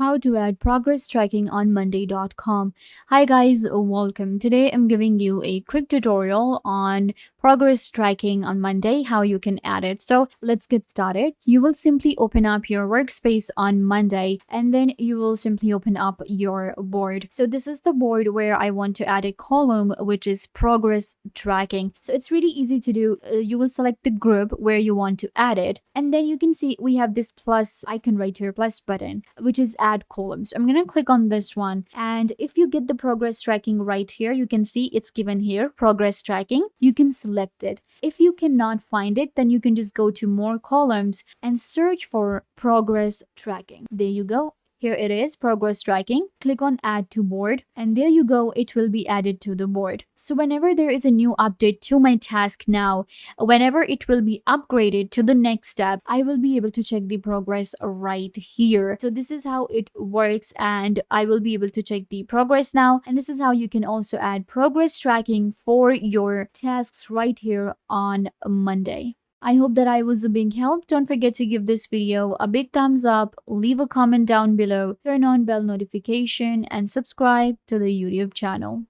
How to add progress tracking on monday.com. Hi guys, welcome. Today I'm giving you a quick tutorial on progress tracking on Monday, how you can add it. So let's get started. You will simply open up your workspace on Monday and then you will simply open up your board. So this is the board where I want to add a column which is progress tracking. So it's really easy to do. You will select the group where you want to add it, and then you can see we have this plus icon right here, plus button, which is add columns. I'm going to click on this one, and if you get the progress tracking right here, you can see it's given here progress tracking. You can select it. If you cannot find it, then you can just go to more columns and search for progress tracking. There you go. Here it is, progress tracking. Click on add to board, and there you go, it will be added to the board. So whenever there is a new update to my task now, whenever it will be upgraded to the next step, I will be able to check the progress right here. So this is how it works, and I will be able to check the progress now. And this is how you can also add progress tracking for your tasks right here on Monday. I hope that I was a big help. Don't forget to give this video a big thumbs up, leave a comment down below, turn on bell notification, and subscribe to the YouTube channel.